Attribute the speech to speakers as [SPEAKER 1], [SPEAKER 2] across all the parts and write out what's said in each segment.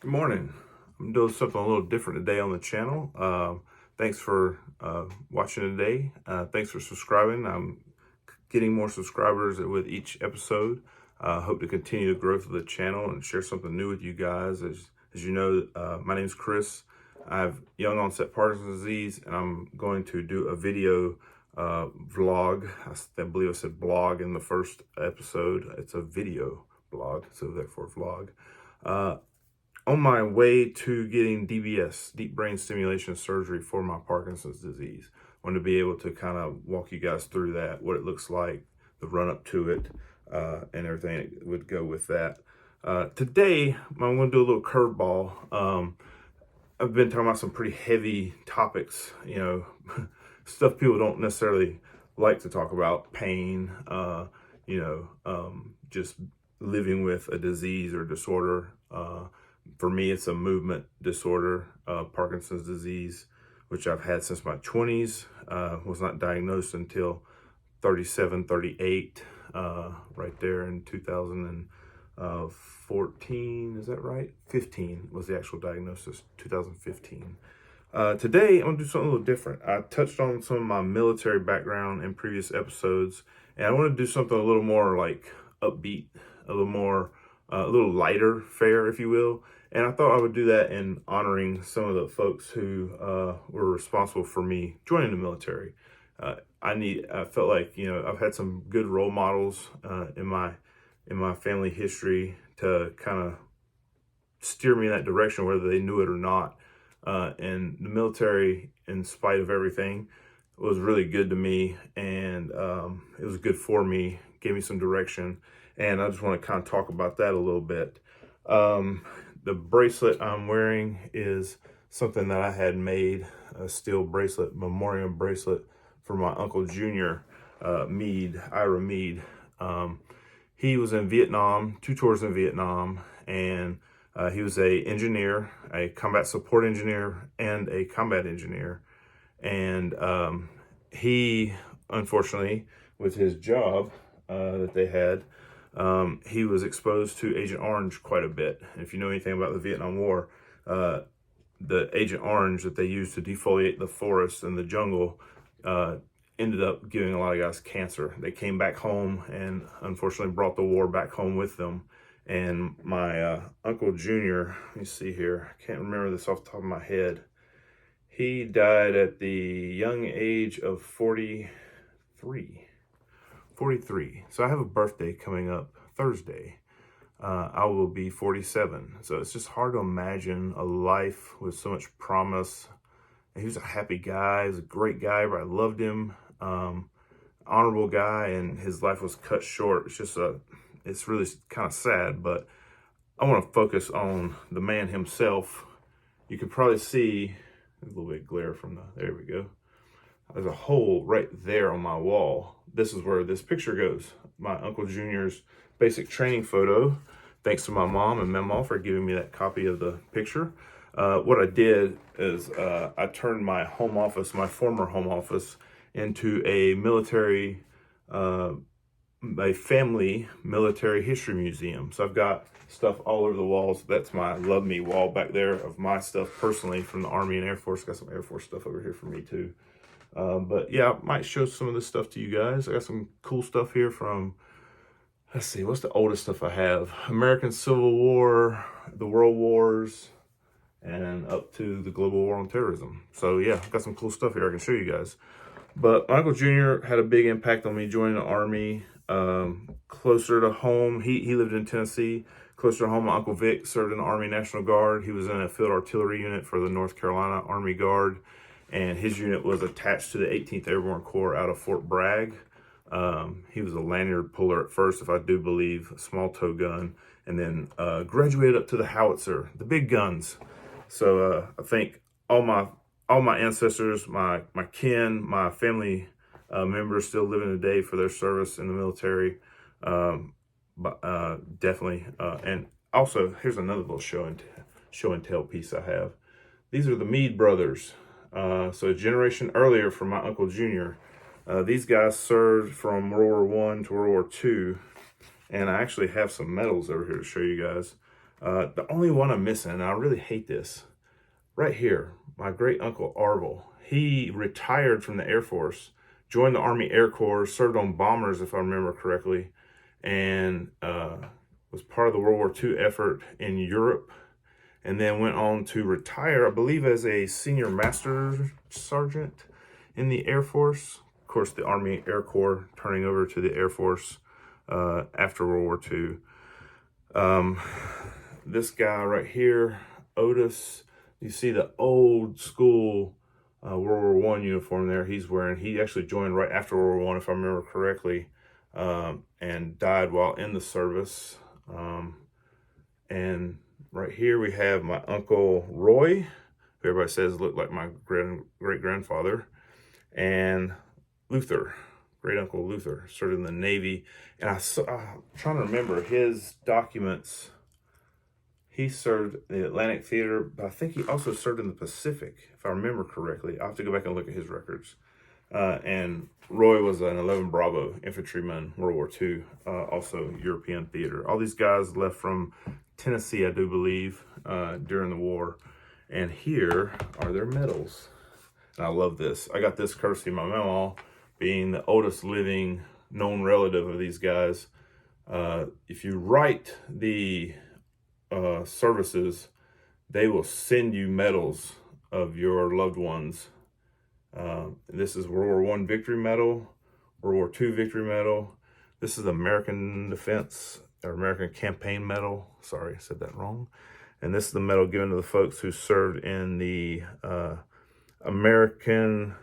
[SPEAKER 1] Good morning. I'm doing something a little different today on the channel. Thanks for watching today. Thanks for subscribing. I'm getting more subscribers with each episode. Hope to continue the growth of the channel and share something new with you guys. As you know, my name's Chris. I have young onset Parkinson's disease, and I'm going to do a video vlog. I believe I said blog in the first episode. It's a video blog, so therefore vlog. On my way to getting DBS, deep brain stimulation surgery for my Parkinson's disease. I wanted to be able to kind of walk you guys through that, what it looks like, the run up to it, and everything that would go with that. Today, I'm going to do a little curveball. I've been talking about some pretty heavy topics, stuff people don't necessarily like to talk about, pain, just living with a disease or disorder. For me, it's a movement disorder, Parkinson's disease, which I've had since my 20s. Was not diagnosed until 37, 38, right there in 2014. Is that right? 15 was the actual diagnosis, 2015. Today, I'm going to do something a little different. I touched on some of my military background in previous episodes, and I want to do something a little more like upbeat, a little lighter fare, if you will. And I thought I would do that in honoring some of the folks who were responsible for me joining the military. I felt like, I've had some good role models in my family history to kind of steer me in that direction, whether they knew it or not. And the military, in spite of everything, was really good to me, and it was good for me, gave me some direction. And I just want to kind of talk about that a little bit. The bracelet I'm wearing is something that I had made, a steel bracelet, memorial bracelet for my Uncle Junior, Meade, Ira Meade. He was in Vietnam, 2 tours in Vietnam, and he was a engineer, a combat support engineer, and a combat engineer. And he, unfortunately, with his job that they had, he was exposed to Agent Orange quite a bit. If you know anything about the Vietnam War, the Agent Orange that they used to defoliate the forest and the jungle ended up giving a lot of guys cancer. They came back home and unfortunately brought the war back home with them. And my Uncle Junior, let me see here, I can't remember this off the top of my head. He died at the young age of 43. So I have a birthday coming up Thursday. I will be 47. So it's just hard to imagine a life with so much promise. And he was a happy guy. He was a great guy, but I loved him. Honorable guy, and his life was cut short. It's really kind of sad, but I want to focus on the man himself. You could probably see a little bit of glare from there we go. There's a hole right there on my wall. This is where this picture goes. My Uncle Junior's basic training photo. Thanks to my mom and Memo for giving me that copy of the picture. What I did is I turned my home office, my former home office, into a family military history museum. So I've got stuff all over the walls. That's my Love Me wall back there of my stuff personally from the Army and Air Force. Got some Air Force stuff over here for me too. But yeah, I might show some of this stuff to you guys. I got some cool stuff here from, let's see, what's the oldest stuff I have? American Civil War, the World Wars, and up to the global war on terrorism. So yeah, I've got some cool stuff here I can show you guys. But Uncle Junior had a big impact on me joining the Army. Closer to home, he lived in Tennessee. Closer to home, my Uncle Vic served in the Army National Guard. He was in a field artillery unit for the North Carolina Army Guard. And his unit was attached to the 18th Airborne Corps out of Fort Bragg. He was a lanyard puller at first, if I do believe, a small tow gun, and then graduated up to the howitzer, the big guns. So I think all my ancestors, my kin, my family members still living today for their service in the military. Definitely. And also, here's another little show and tell piece I have. These are the Meade brothers. So a generation earlier from my Uncle Junior. These guys served from World War I to World War II, and I actually have some medals over here to show you guys. The only one I'm missing, and I really hate this, right here, my great uncle Arvel. He retired from the Air Force, joined the Army Air Corps, served on bombers, if I remember correctly, and was part of the World War II effort in Europe, and then went on to retire, I believe, as a senior master sergeant in the Air Force. Of course, the Army Air Corps turning over to the Air Force after World War II. This guy right here, Otis, you see the old school World War I uniform there he's wearing. He actually joined right after World War I, if I remember correctly, and died while in the service. And right here we have my Uncle Roy, who everybody says looked like my great-grandfather, and Luther, great Uncle Luther, served in the Navy. And I'm trying to remember his documents. He served in the Atlantic Theater, but I think he also served in the Pacific, if I remember correctly. I'll have to go back and look at his records. And Roy was an 11 Bravo infantryman, World War II, also European theater. All these guys left from Tennessee, I do believe, during the war. And here are their medals. And I love this. I got this courtesy of my mama, being the oldest living known relative of these guys. If you write the services, they will send you medals of your loved ones. This is World War I Victory Medal, World War II Victory Medal. This is American Defense or American Campaign Medal. Sorry, I said that wrong. And this is the medal given to the folks who served in the American,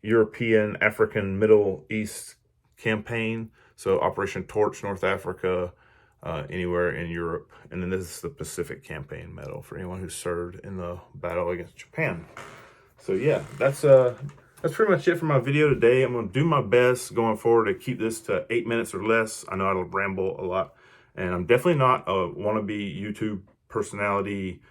[SPEAKER 1] European, African, Middle East campaign. So Operation Torch, North Africa, anywhere in Europe. And then this is the Pacific Campaign Medal for anyone who served in the battle against Japan. So yeah, that's pretty much it for my video today. I'm going to do my best going forward to keep this to 8 minutes or less. I know I ramble a lot, and I'm definitely not a wannabe YouTube personality,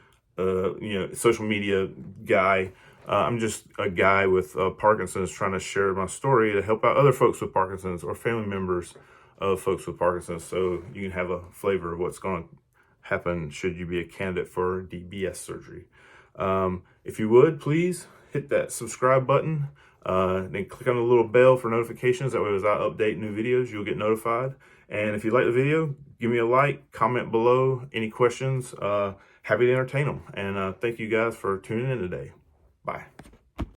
[SPEAKER 1] social media guy. I'm just a guy with Parkinson's trying to share my story to help out other folks with Parkinson's or family members of folks with Parkinson's, so you can have a flavor of what's going to happen should you be a candidate for DBS surgery. If you would, please hit that subscribe button, then click on the little bell for notifications. That way as I update new videos, you'll get notified. And if you like the video, give me a like, comment below, any questions, happy to entertain them. And thank you guys for tuning in today. Bye.